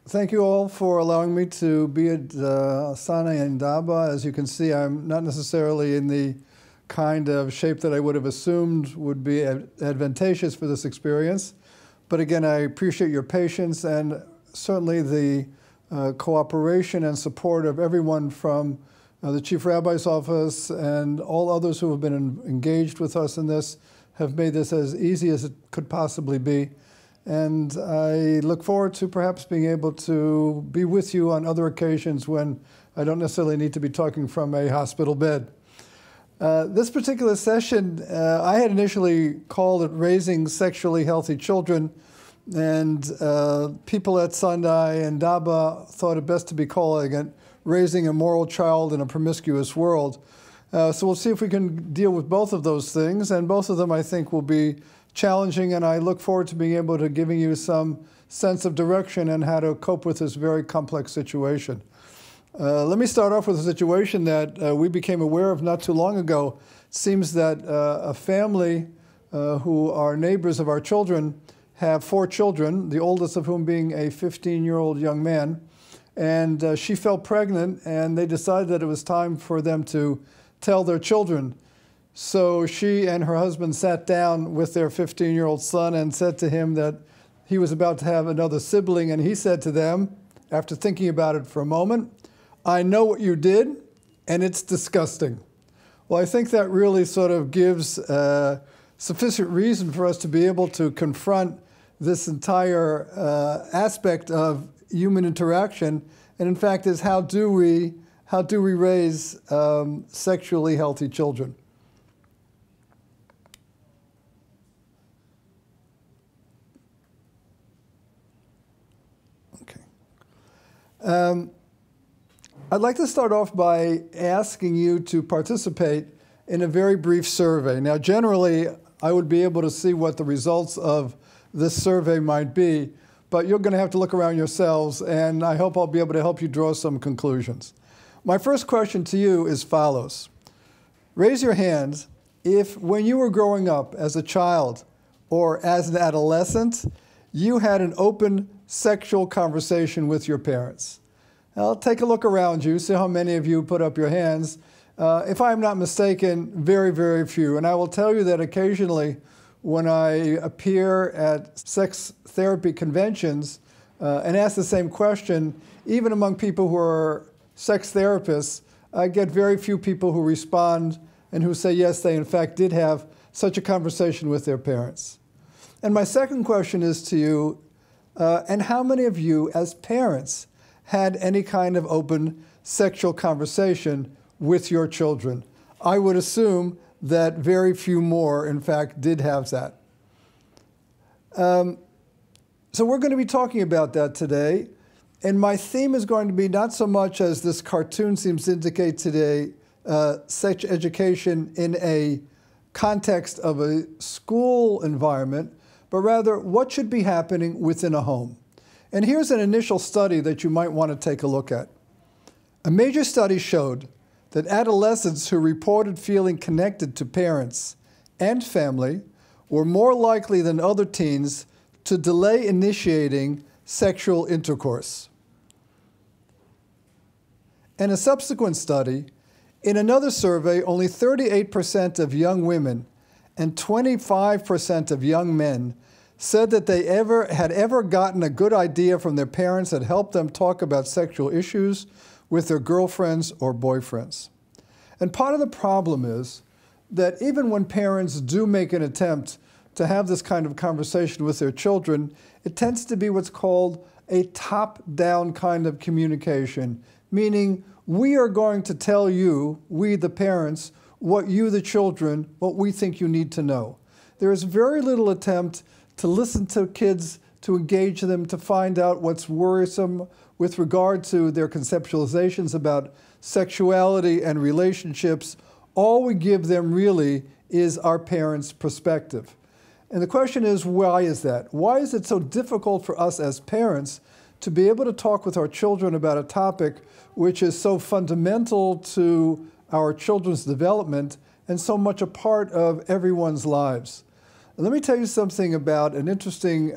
Thank you all for allowing me to be at Sana and Daba. As you can see, I'm not necessarily in the kind of shape that I would have assumed would be advantageous for this experience. But again, I appreciate your patience and certainly the cooperation and support of everyone from the Chief Rabbi's office and all others who have been engaged with us in this have made this as easy as it could possibly be. And I look forward to perhaps being able to be with you on other occasions when I don't necessarily need to be talking from a hospital bed. This particular session, I had initially called it Raising Sexually Healthy Children, and people at Sandai and Daba thought it best to be calling it Raising a Moral Child in a Promiscuous World. So we'll see if we can deal with both of those things, and both of them I think will be challenging, and I look forward to being able to giving you some sense of direction and how to cope with this very complex situation. Let me start off with a situation that we became aware of not too long ago. It seems that a family who are neighbors of our children have 4 children, the oldest of whom being a 15-year-old young man, and she fell pregnant, and they decided that it was time for them to tell their children. So she and her husband sat down with their 15-year-old son and said to him that he was about to have another sibling, and he said to them, after thinking about it for a moment, "I know what you did, and it's disgusting." Well, I think that really sort of gives sufficient reason for us to be able to confront this entire aspect of human interaction, and in fact is how do we raise sexually healthy children? I'd like to start off by asking you to participate in a very brief survey. Now, generally, I would be able to see what the results of this survey might be, but you're going to have to look around yourselves, and I hope I'll be able to help you draw some conclusions. My first question to you is follows. Raise your hands if, when you were growing up as a child or as an adolescent, you had an open sexual conversation with your parents. Now, take a look around you, see how many of you put up your hands. If I'm not mistaken, very, very few. And I will tell you that occasionally when I appear at sex therapy conventions and ask the same question, even among people who are sex therapists, I get very few people who respond and who say, yes, they in fact did have such a conversation with their parents. And my second question is to you, and how many of you as parents had any kind of open sexual conversation with your children? I would assume that very few more, in fact, did have that. So we're going to be talking about that today. And my theme is going to be not so much as this cartoon seems to indicate today, sex education in a context of a school environment, but rather what should be happening within a home. And here's an initial study that you might want to take a look at. A major study showed that adolescents who reported feeling connected to parents and family were more likely than other teens to delay initiating sexual intercourse. In a subsequent study, in another survey, only 38% of young women and 25% of young men said that they had ever gotten a good idea from their parents that helped them talk about sexual issues with their girlfriends or boyfriends. And part of the problem is that even when parents do make an attempt to have this kind of conversation with their children, it tends to be what's called a top-down kind of communication, meaning we are going to tell you, we the parents, what you the children, what we think you need to know. There is very little attempt to listen to kids, to engage them, to find out what's worrisome with regard to their conceptualizations about sexuality and relationships. All we give them really is our parents' perspective. And the question is, why is that? Why is it so difficult for us as parents to be able to talk with our children about a topic which is so fundamental to our children's development and so much a part of everyone's lives? Let me tell you something about an interesting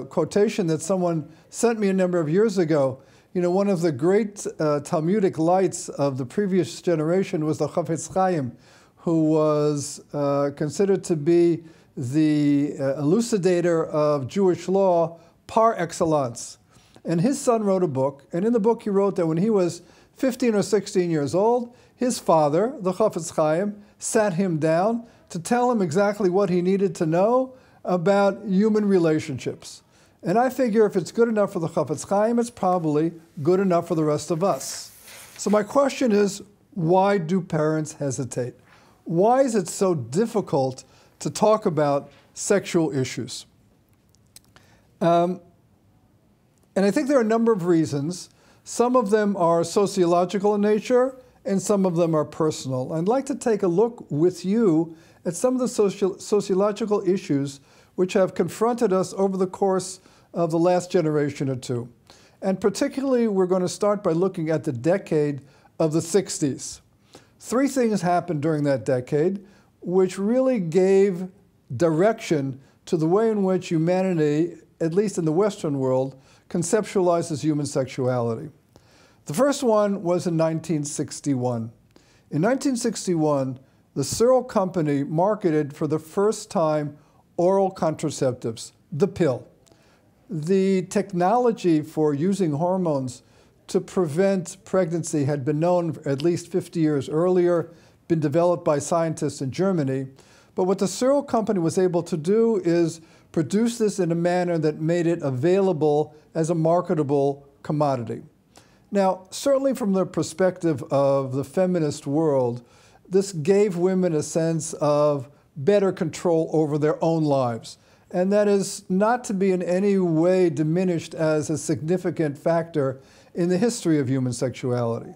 quotation that someone sent me a number of years ago. You know, one of the great Talmudic lights of the previous generation was the Chafetz Chaim, who was considered to be the elucidator of Jewish law par excellence. And his son wrote a book, and in the book he wrote that when he was 15 or 16 years old, his father, the Chafetz Chaim, sat him down to tell him exactly what he needed to know about human relationships. And I figure if it's good enough for the Chafetz Chaim, it's probably good enough for the rest of us. So my question is, why do parents hesitate? Why is it so difficult to talk about sexual issues? And I think there are a number of reasons. Some of them are sociological in nature, and some of them are personal. I'd like to take a look with you at some of the sociological issues which have confronted us over the course of the last generation or two. And particularly, we're going to start by looking at the decade of the 60s. Three things happened during that decade which really gave direction to the way in which humanity, at least in the Western world, conceptualizes human sexuality. The first one was in 1961. In 1961, the Searle Company marketed for the first time oral contraceptives, the pill. The technology for using hormones to prevent pregnancy had been known at least 50 years earlier, been developed by scientists in Germany. But what the Searle Company was able to do is produce this in a manner that made it available as a marketable commodity. Now, certainly from the perspective of the feminist world, this gave women a sense of better control over their own lives. And that is not to be in any way diminished as a significant factor in the history of human sexuality.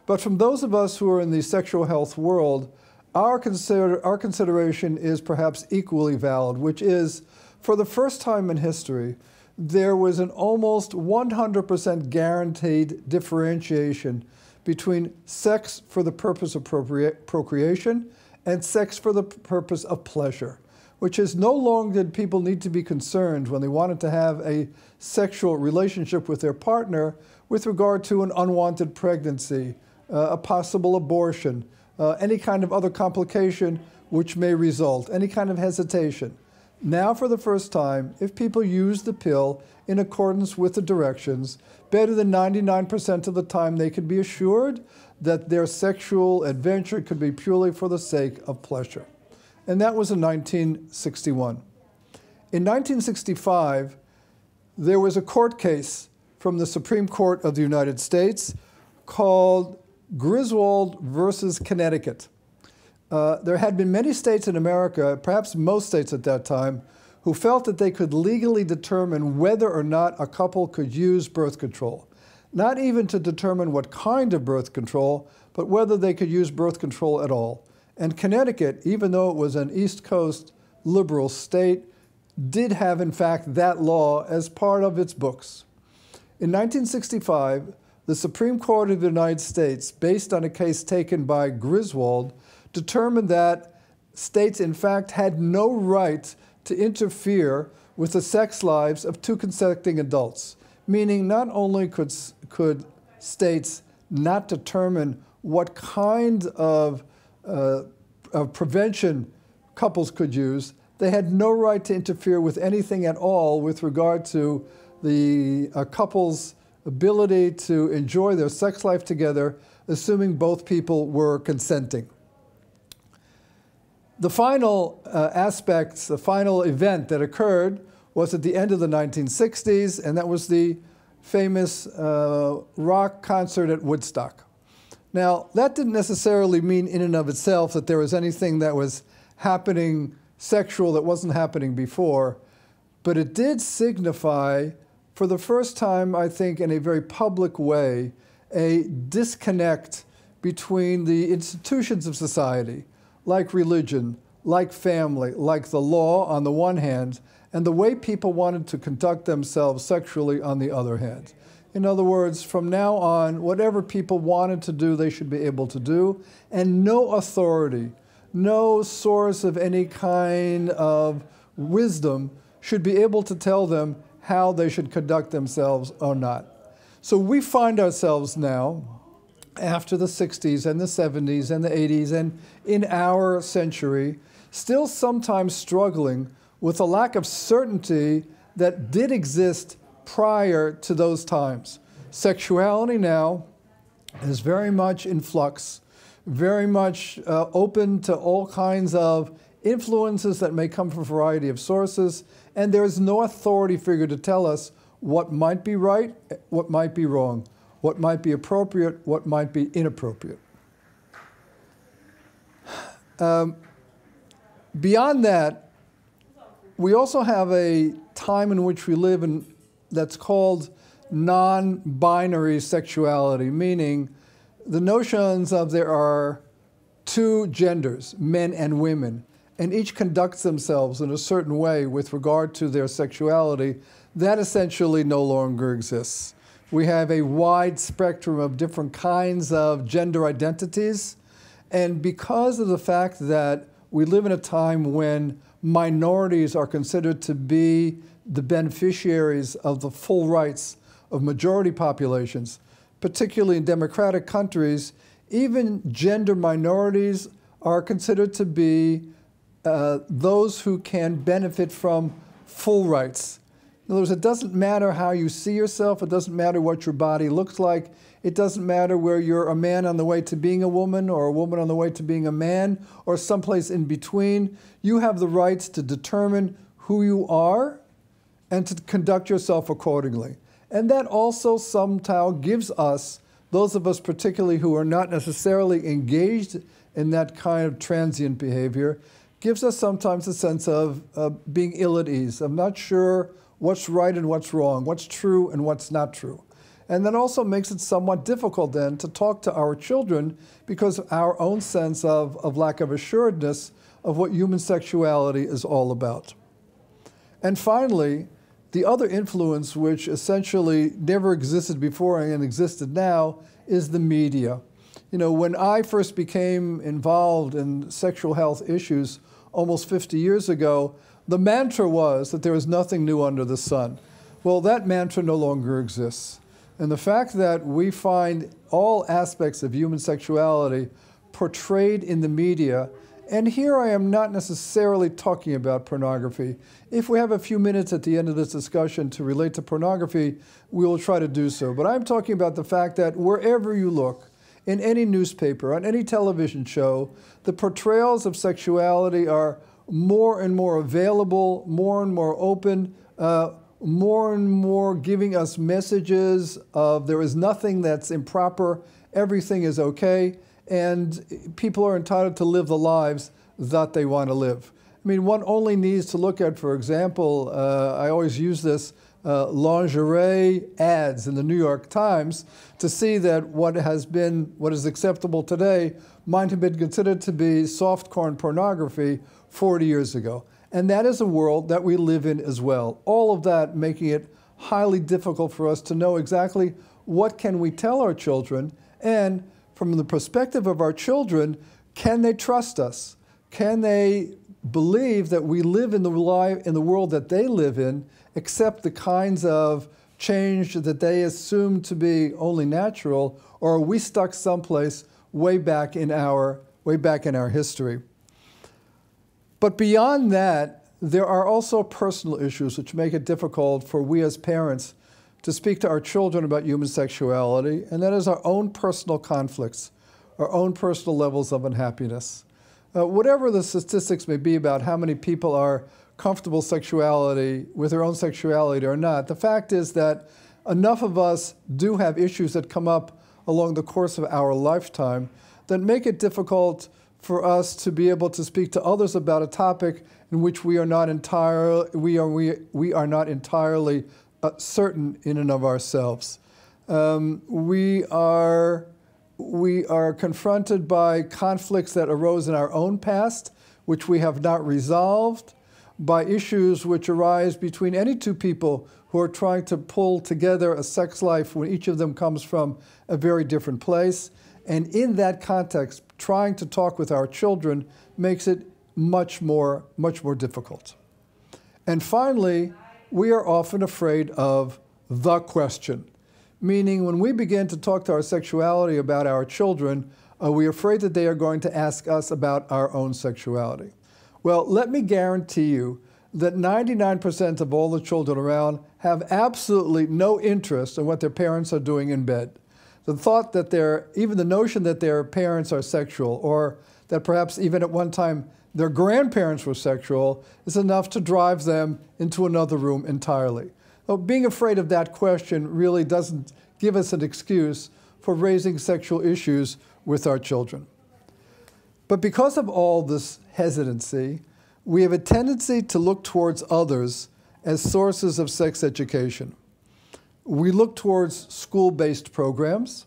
But from those of us who are in the sexual health world, our consideration is perhaps equally valid, which is, for the first time in history, there was an almost 100% guaranteed differentiation between sex for the purpose of procreation and sex for the purpose of pleasure, which is no longer did people need to be concerned when they wanted to have a sexual relationship with their partner with regard to an unwanted pregnancy, a possible abortion, any kind of other complication which may result, any kind of hesitation. Now, for the first time, if people use the pill in accordance with the directions, better than 99% of the time they can be assured that their sexual adventure could be purely for the sake of pleasure. And that was in 1961. In 1965, there was a court case from the Supreme Court of the United States called Griswold versus Connecticut. There had been many states in America, perhaps most states at that time, who felt that they could legally determine whether or not a couple could use birth control. Not even to determine what kind of birth control, but whether they could use birth control at all. And Connecticut, even though it was an East Coast liberal state, did have, in fact, that law as part of its books. In 1965, the Supreme Court of the United States, based on a case taken by Griswold, determined that states, in fact, had no right to interfere with the sex lives of two consenting adults, meaning not only could states not determine what kind of prevention couples could use, they had no right to interfere with anything at all with regard to the couple's ability to enjoy their sex life together, assuming both people were consenting. The final aspect, the final event that occurred was at the end of the 1960s, and that was the famous rock concert at Woodstock. Now, that didn't necessarily mean in and of itself that there was anything that was happening sexual that wasn't happening before, but it did signify, for the first time, I think, in a very public way, a disconnect between the institutions of society, like religion, like family, like the law on the one hand, and the way people wanted to conduct themselves sexually on the other hand. In other words, from now on, whatever people wanted to do, they should be able to do, and no authority, no source of any kind of wisdom should be able to tell them how they should conduct themselves or not. So we find ourselves now, after the 60s and the 70s and the 80s and in our century, still sometimes struggling with a lack of certainty that did exist prior to those times. Sexuality now is very much in flux, very much open to all kinds of influences that may come from a variety of sources, and there is no authority figure to tell us what might be right, what might be wrong, what might be appropriate, what might be inappropriate. Beyond that, we also have a time in which we live in that's called non-binary sexuality, meaning the notions of there are two genders, men and women, and each conducts themselves in a certain way with regard to their sexuality. That essentially no longer exists. We have a wide spectrum of different kinds of gender identities, and because of the fact that we live in a time when minorities are considered to be the beneficiaries of the full rights of majority populations, particularly in democratic countries, even gender minorities are considered to be those who can benefit from full rights. In other words, it doesn't matter how you see yourself, it doesn't matter what your body looks like, it doesn't matter where you're a man on the way to being a woman or a woman on the way to being a man or someplace in between. You have the rights to determine who you are and to conduct yourself accordingly. And that also somehow gives us, those of us particularly who are not necessarily engaged in that kind of transient behavior, gives us sometimes a sense of being ill at ease. I'm not sure what's right and what's wrong, what's true and what's not true. And that also makes it somewhat difficult then to talk to our children because of our own sense of lack of assuredness of what human sexuality is all about. And finally, the other influence which essentially never existed before and existed now is the media. You know, when I first became involved in sexual health issues almost 50 years ago, the mantra was that there was nothing new under the sun. Well, that mantra no longer exists. And the fact that we find all aspects of human sexuality portrayed in the media, and here I am not necessarily talking about pornography. If we have a few minutes at the end of this discussion to relate to pornography, we will try to do so. But I'm talking about the fact that wherever you look, in any newspaper, on any television show, the portrayals of sexuality are more and more available, more and more open, more and more giving us messages of there is nothing that's improper, everything is okay, and people are entitled to live the lives that they want to live. I mean, one only needs to look at, for example, I always use this, lingerie ads in the New York Times to see that what is acceptable today might have been considered to be softcore pornography 40 years ago. And that is a world that we live in as well. All of that making it highly difficult for us to know exactly what can we tell our children, and from the perspective of our children, can they trust us? Can they believe that we live in the world that they live in, accept the kinds of change that they assume to be only natural, or are we stuck someplace way back in our history? But beyond that, there are also personal issues which make it difficult for we as parents to speak to our children about human sexuality, and that is our own personal conflicts, our own personal levels of unhappiness. Whatever the statistics may be about how many people are comfortable with their own sexuality or not, the fact is that enough of us do have issues that come up along the course of our lifetime that make it difficult for us to be able to speak to others about a topic in which we are not entirely certain in and of ourselves. We are confronted by conflicts that arose in our own past, which we have not resolved, by issues which arise between any two people who are trying to pull together a sex life when each of them comes from a very different place. And in that context, trying to talk with our children makes it much more difficult. And finally, we are often afraid of the question, meaning when we begin to talk to our sexuality about our children, are we afraid that they are going to ask us about our own sexuality? Well, let me guarantee you that 99% of all the children around have absolutely no interest in what their parents are doing in bed. The thought that even the notion that their parents are sexual, or that perhaps even at one time their grandparents were sexual, is enough to drive them into another room entirely. So being afraid of that question really doesn't give us an excuse for raising sexual issues with our children. But because of all this hesitancy, we have a tendency to look towards others as sources of sex education. We look towards school-based programs,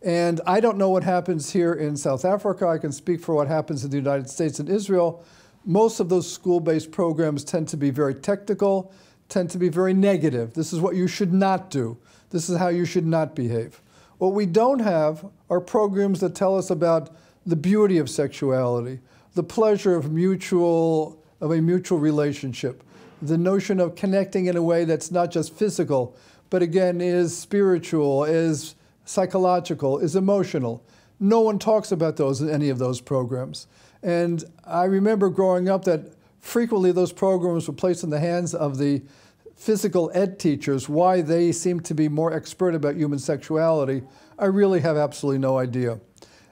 and I don't know what happens here in South Africa. I can speak for what happens in the United States and Israel. Most of those school-based programs tend to be very technical, tend to be very negative. This is what you should not do. This is how you should not behave. What we don't have are programs that tell us about the beauty of sexuality, the pleasure of a mutual relationship, the notion of connecting in a way that's not just physical, but again is spiritual, is psychological, is emotional. No one talks about those in any of those programs. And I remember growing up that frequently those programs were placed in the hands of the physical ed teachers. Why they seem to be more expert about human sexuality, I really have absolutely no idea.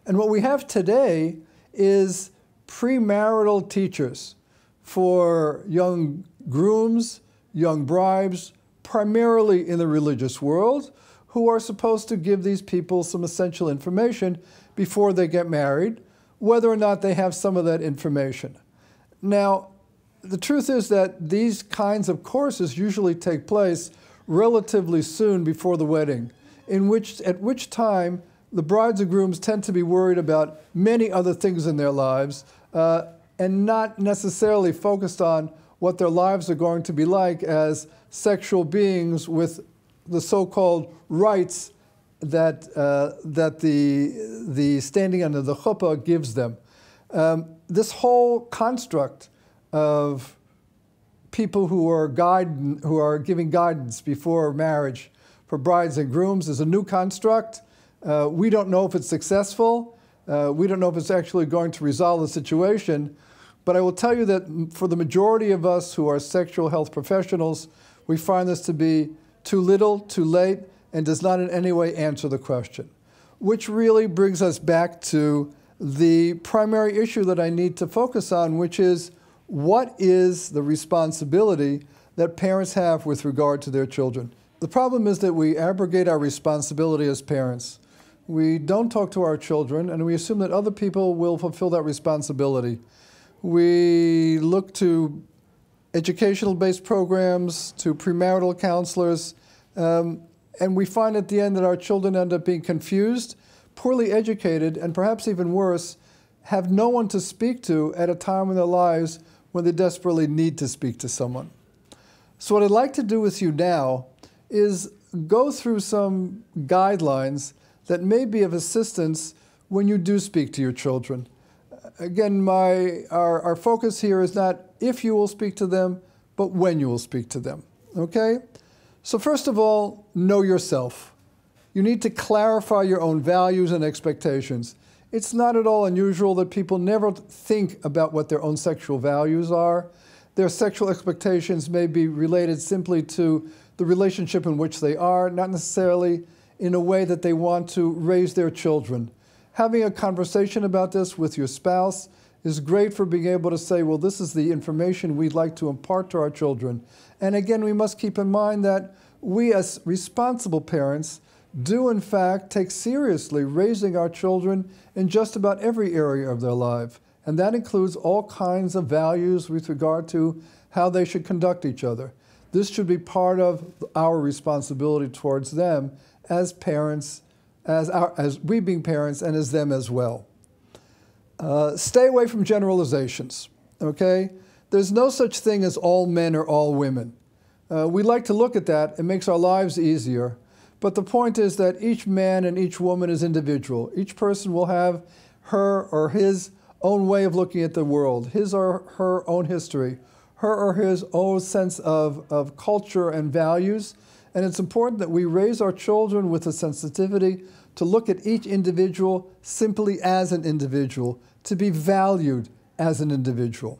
And what we have today is premarital teachers for young grooms, young brides, primarily in the religious world, who are supposed to give these people some essential information before they get married, whether or not they have some of that information. Now, the truth is that these kinds of courses usually take place relatively soon before the wedding, at which time the brides and grooms tend to be worried about many other things in their lives and not necessarily focused on what their lives are going to be like as sexual beings with the so-called rights that, the standing under the chuppah gives them. This whole construct of people who are giving guidance before marriage for brides and grooms is a new construct. We don't know if it's successful. We don't know if it's actually going to resolve the situation. But I will tell you that for the majority of us who are sexual health professionals, we find this to be too little, too late, and does not in any way answer the question. Which really brings us back to the primary issue that I need to focus on, which is what is the responsibility that parents have with regard to their children? The problem is that we abrogate our responsibility as parents. We don't talk to our children, and we assume that other people will fulfill that responsibility. We look to educational-based programs, to premarital counselors, and we find at the end that our children end up being confused, poorly educated, and perhaps even worse, have no one to speak to at a time in their lives when they desperately need to speak to someone. So what I'd like to do with you now is go through some guidelines that may be of assistance when you do speak to your children. Again, our focus here is not if you will speak to them, but when you will speak to them, okay? So first of all, know yourself. You need to clarify your own values and expectations. It's not at all unusual that people never think about what their own sexual values are. Their sexual expectations may be related simply to the relationship in which they are, not necessarily in a way that they want to raise their children. Having a conversation about this with your spouse is great for being able to say, well, this is the information we'd like to impart to our children. And again, we must keep in mind that we as responsible parents do in fact take seriously raising our children in just about every area of their life. And that includes all kinds of values with regard to how they should conduct each other. This should be part of our responsibility towards them as parents, as we being parents, and as them as well. Stay away from generalizations, okay? There's no such thing as all men or all women. We like to look at that. It makes our lives easier. But the point is that each man and each woman is individual. Each person will have her or his own way of looking at the world, his or her own history, her or his own sense of culture and values. And it's important that we raise our children with a sensitivity to look at each individual simply as an individual, to be valued as an individual.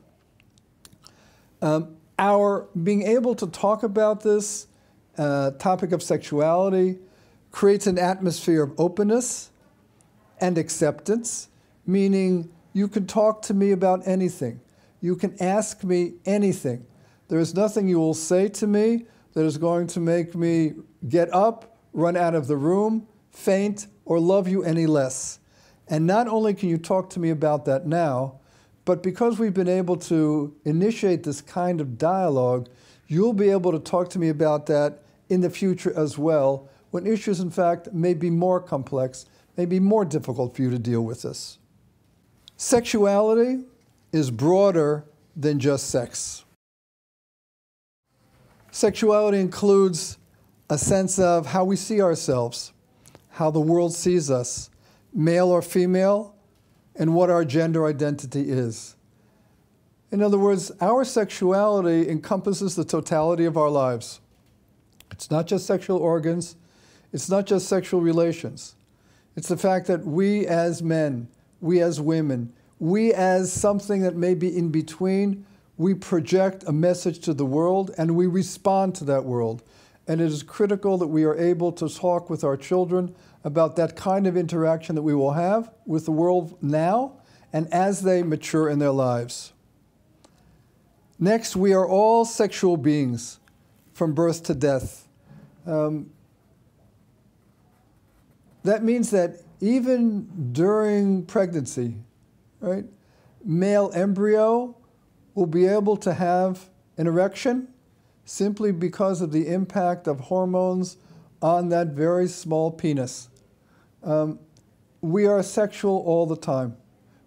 Our being able to talk about this topic of sexuality creates an atmosphere of openness and acceptance, meaning you can talk to me about anything. You can ask me anything. There is nothing you will say to me that is going to make me get up, run out of the room, faint, or love you any less. And not only can you talk to me about that now, but because we've been able to initiate this kind of dialogue, you'll be able to talk to me about that in the future as well, when issues, in fact, may be more complex, may be more difficult for you to deal with this. Sexuality is broader than just sex. Sexuality includes a sense of how we see ourselves, how the world sees us, male or female, and what our gender identity is. In other words, our sexuality encompasses the totality of our lives. It's not just sexual organs, it's not just sexual relations. It's the fact that we as men, we as women, we as something that may be in between, we project a message to the world and we respond to that world. And it is critical that we are able to talk with our children about that kind of interaction that we will have with the world now and as they mature in their lives. Next, we are all sexual beings from birth to death. That means that even during pregnancy, right, male embryo will be able to have an erection simply because of the impact of hormones on that very small penis. We are sexual all the time.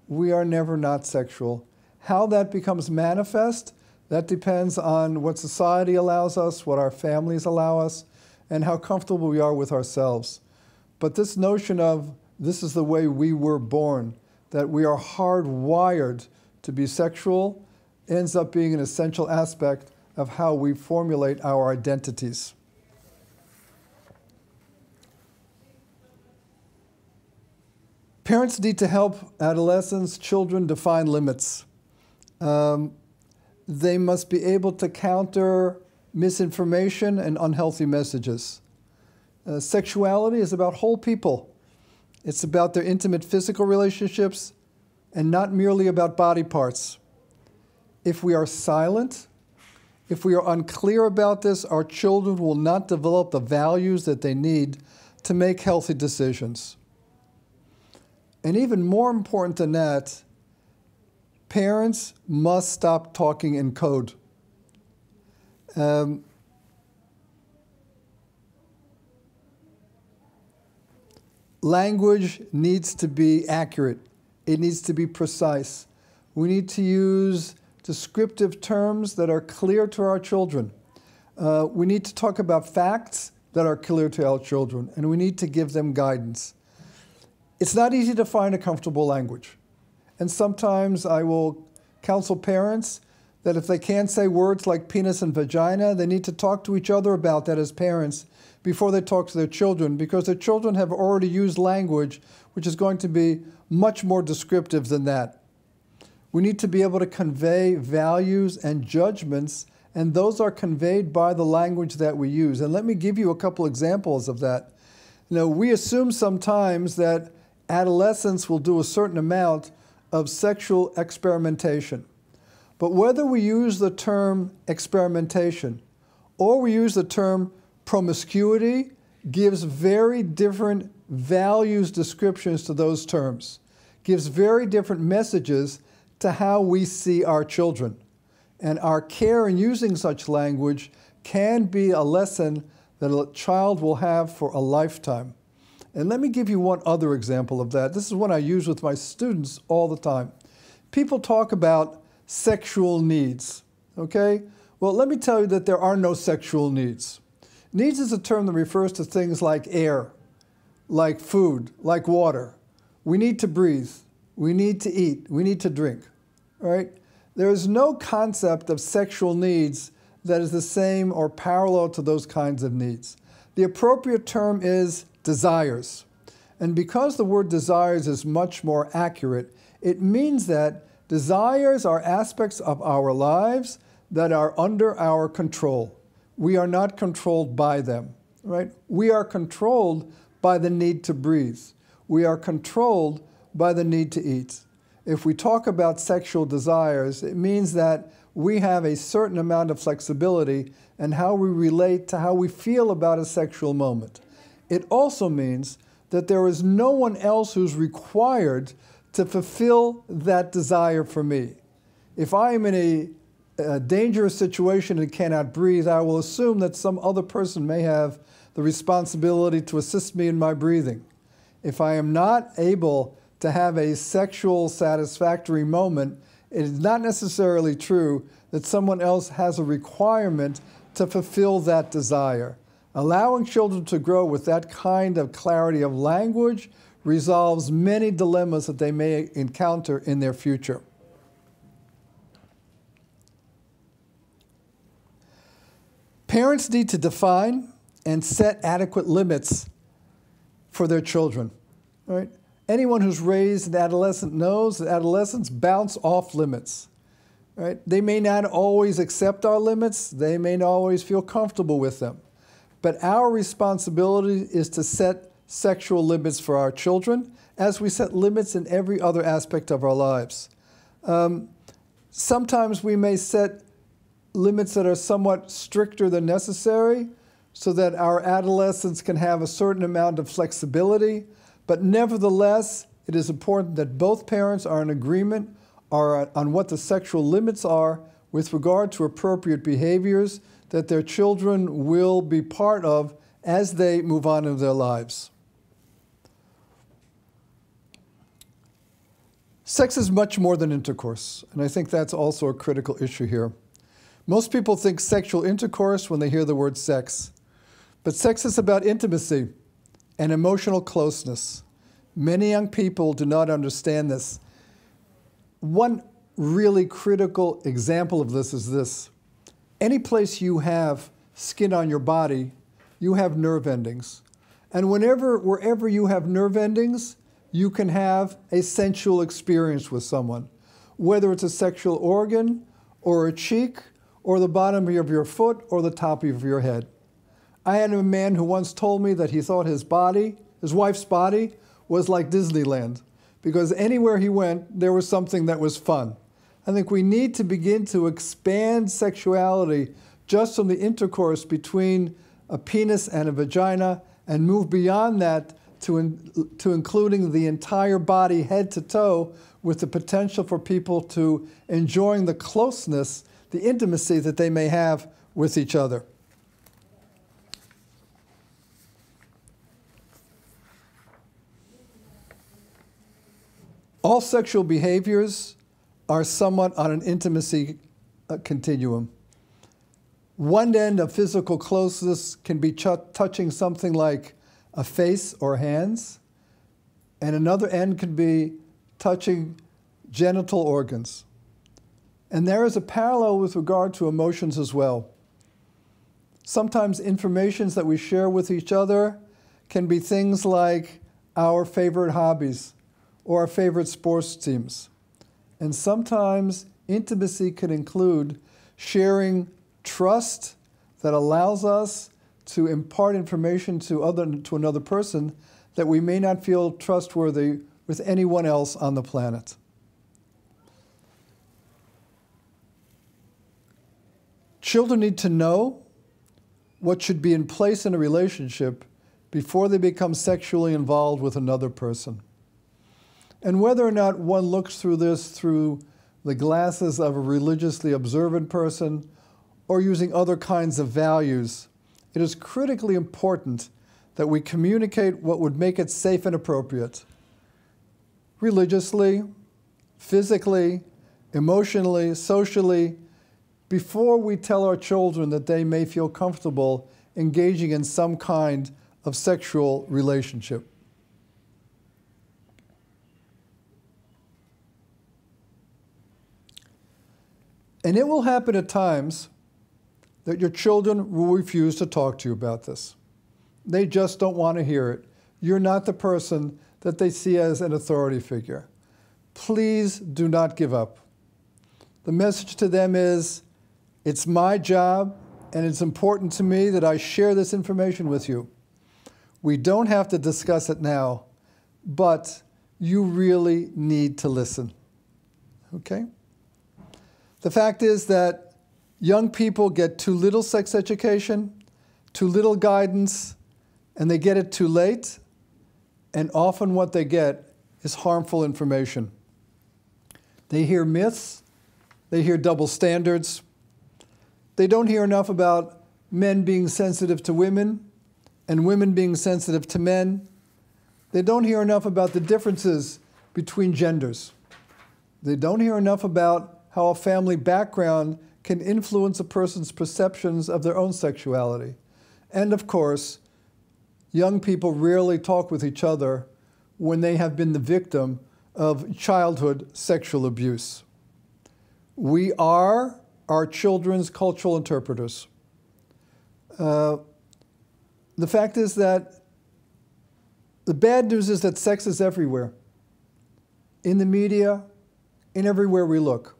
We are never not sexual. How that becomes manifest, that depends on what society allows us, what our families allow us, and how comfortable we are with ourselves. But this notion of this is the way we were born, that we are hardwired to be sexual, ends up being an essential aspect of how we formulate our identities. Parents need to help adolescents, children define limits. They must be able to counter misinformation and unhealthy messages. Sexuality is about whole people. It's about their intimate physical relationships and not merely about body parts. If we are silent, if we are unclear about this, our children will not develop the values that they need to make healthy decisions. And even more important than that, parents must stop talking in code. Language needs to be accurate. It needs to be precise. We need to use descriptive terms that are clear to our children. We need to talk about facts that are clear to our children, and we need to give them guidance. It's not easy to find a comfortable language. And sometimes I will counsel parents that if they can't say words like penis and vagina, they need to talk to each other about that as parents before they talk to their children, because their children have already used language which is going to be much more descriptive than that. We need to be able to convey values and judgments, and those are conveyed by the language that we use. And let me give you a couple examples of that. You know, we assume sometimes that adolescents will do a certain amount of sexual experimentation. But whether we use the term experimentation or we use the term promiscuity gives very different values descriptions to those terms, gives very different messages to how we see our children. And our care in using such language can be a lesson that a child will have for a lifetime. And let me give you one other example of that. This is one I use with my students all the time. People talk about sexual needs, okay? Well, let me tell you that there are no sexual needs. Needs is a term that refers to things like air, like food, like water. We need to breathe. We need to eat. We need to drink, all right? There is no concept of sexual needs that is the same or parallel to those kinds of needs. The appropriate term is desires. And because the word desires is much more accurate, it means that desires are aspects of our lives that are under our control. We are not controlled by them, right? We are controlled by the need to breathe. We are controlled by the need to eat. If we talk about sexual desires, it means that we have a certain amount of flexibility in how we relate to how we feel about a sexual moment. It also means that there is no one else who's required to fulfill that desire for me. If I am in a dangerous situation and cannot breathe, I will assume that some other person may have the responsibility to assist me in my breathing. If I am not able to have a sexual satisfactory moment, it is not necessarily true that someone else has a requirement to fulfill that desire. Allowing children to grow with that kind of clarity of language resolves many dilemmas that they may encounter in their future. Parents need to define and set adequate limits for their children, right? Anyone who's raised an adolescent knows that adolescents bounce off limits, right? They may not always accept our limits. They may not always feel comfortable with them. But our responsibility is to set sexual limits for our children as we set limits in every other aspect of our lives. Sometimes we may set limits that are somewhat stricter than necessary so that our adolescents can have a certain amount of flexibility. But nevertheless, it is important that both parents are in agreement on what the sexual limits are with regard to appropriate behaviors that their children will be part of as they move on in their lives. Sex is much more than intercourse, and I think that's also a critical issue here. Most people think sexual intercourse when they hear the word sex, but sex is about intimacy and emotional closeness. Many young people do not understand this. One really critical example of this is this. Any place you have skin on your body, you have nerve endings. And wherever you have nerve endings, you can have a sensual experience with someone, whether it's a sexual organ or a cheek or the bottom of your foot or the top of your head. I had a man who once told me that he thought his wife's body, was like Disneyland, because anywhere he went, there was something that was fun. I think we need to begin to expand sexuality just from the intercourse between a penis and a vagina and move beyond that to including the entire body, head to toe, with the potential for people to enjoying the closeness, the intimacy that they may have with each other. All sexual behaviors are somewhat on an intimacy continuum. One end of physical closeness can be touching something like a face or hands, and another end can be touching genital organs. And there is a parallel with regard to emotions as well. Sometimes informations that we share with each other can be things like our favorite hobbies or our favorite sports teams. And sometimes intimacy can include sharing trust that allows us to impart information to another person that we may not feel trustworthy with anyone else on the planet. Children need to know what should be in place in a relationship before they become sexually involved with another person. And whether or not one looks through this through the glasses of a religiously observant person or using other kinds of values, it is critically important that we communicate what would make it safe and appropriate. Religiously, physically, emotionally, socially, before we tell our children that they may feel comfortable engaging in some kind of sexual relationship. And it will happen at times that your children will refuse to talk to you about this. They just don't want to hear it. You're not the person that they see as an authority figure. Please do not give up. The message to them is, it's my job and it's important to me that I share this information with you. We don't have to discuss it now, but you really need to listen. Okay? The fact is that young people get too little sex education, too little guidance, and they get it too late, and often what they get is harmful information. They hear myths, they hear double standards, they don't hear enough about men being sensitive to women and women being sensitive to men. They don't hear enough about the differences between genders. They don't hear enough about how a family background can influence a person's perceptions of their own sexuality. And of course, young people rarely talk with each other when they have been the victim of childhood sexual abuse. We are our children's cultural interpreters. The fact is that the bad news is that sex is everywhere, in the media, in everywhere we look.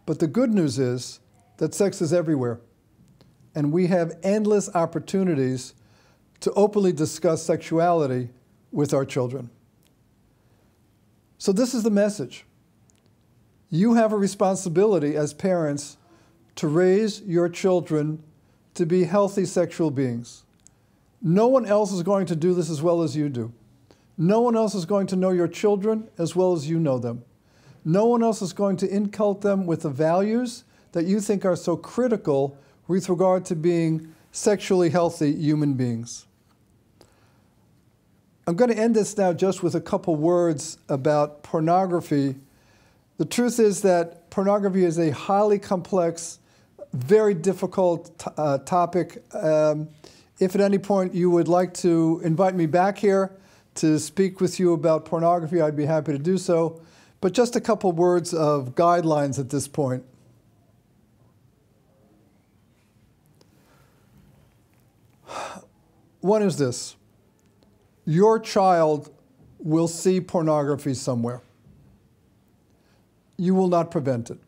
But the good news is that sex is everywhere, and we have endless opportunities to openly discuss sexuality with our children. So this is the message. You have a responsibility as parents to raise your children to be healthy sexual beings. No one else is going to do this as well as you do. No one else is going to know your children as well as you know them. No one else is going to inculcate them with the values that you think are so critical with regard to being sexually healthy human beings. I'm going to end this now just with a couple words about pornography. The truth is that pornography is a highly complex, very difficult topic. If at any point you would like to invite me back here to speak with you about pornography, I'd be happy to do so. But just a couple words of guidelines at this point. One is this: your child will see pornography somewhere. You will not prevent it.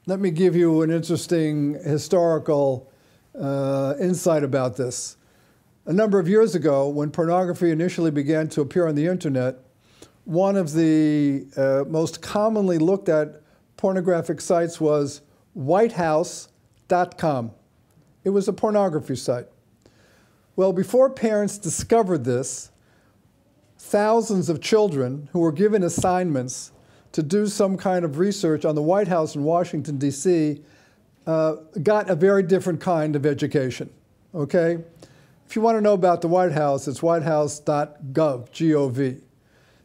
Let me give you an interesting historical insight about this. A number of years ago, when pornography initially began to appear on the internet, one of the most commonly looked at pornographic sites was whitehouse.com. It was a pornography site. Well, before parents discovered this, thousands of children who were given assignments to do some kind of research on the White House in Washington, D.C., got a very different kind of education, okay? If you want to know about the White House, it's whitehouse.gov, G-O-V.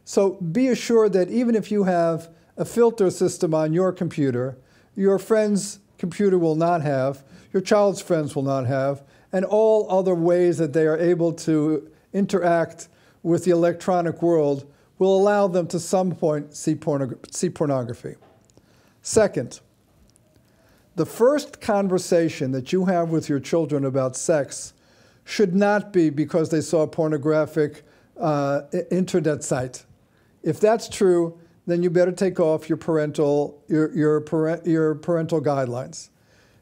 So be assured that even if you have a filter system on your computer, your friend's computer will not have, your child's friends will not have, and all other ways that they are able to interact with the electronic world will allow them to some point see pornography. Second, the first conversation that you have with your children about sex should not be because they saw a pornographic internet site. If that's true, then you better take off your parental guidelines.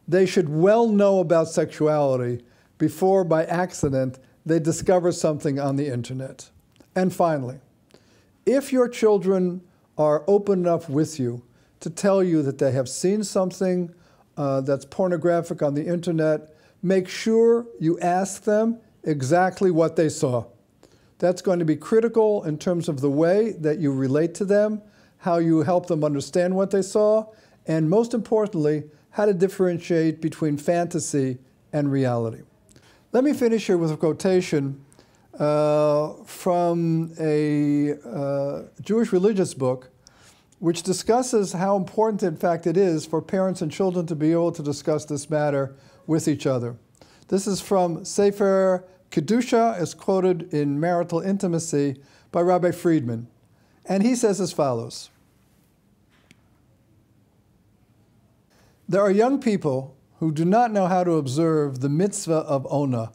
They should well know about sexuality before, by accident, they discover something on the internet. And finally, if your children are open enough with you to tell you that they have seen something that's pornographic on the internet, make sure you ask them exactly what they saw. That's going to be critical in terms of the way that you relate to them, how you help them understand what they saw, and most importantly, how to differentiate between fantasy and reality. Let me finish here with a quotation from a Jewish religious book which discusses how important, in fact, it is for parents and children to be able to discuss this matter with each other. This is from Sefer Kedusha, as quoted in Marital Intimacy by Rabbi Friedman. And he says as follows: There are young people who do not know how to observe the mitzvah of ona,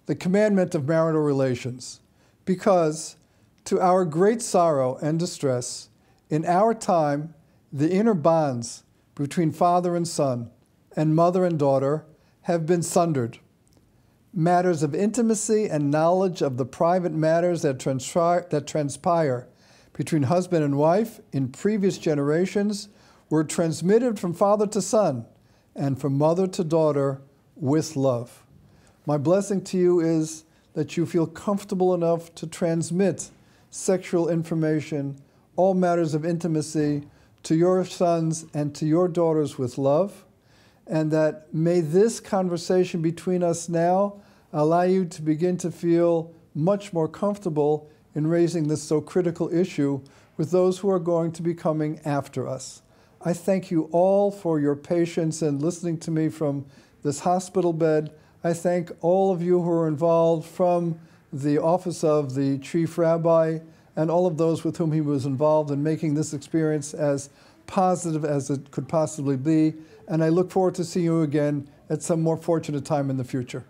the commandment of marital relations, because, to our great sorrow and distress, in our time, the inner bonds between father and son and mother and daughter have been sundered. Matters of intimacy and knowledge of the private matters that transpire between husband and wife in previous generations were transmitted from father to son and from mother to daughter with love. My blessing to you is that you feel comfortable enough to transmit sexual information, all matters of intimacy, to your sons and to your daughters with love, and that may this conversation between us now allow you to begin to feel much more comfortable in raising this so critical issue with those who are going to be coming after us. I thank you all for your patience and listening to me from this hospital bed. I thank all of you who are involved from the office of the chief rabbi and all of those with whom he was involved in making this experience as positive as it could possibly be. And I look forward to seeing you again at some more fortunate time in the future.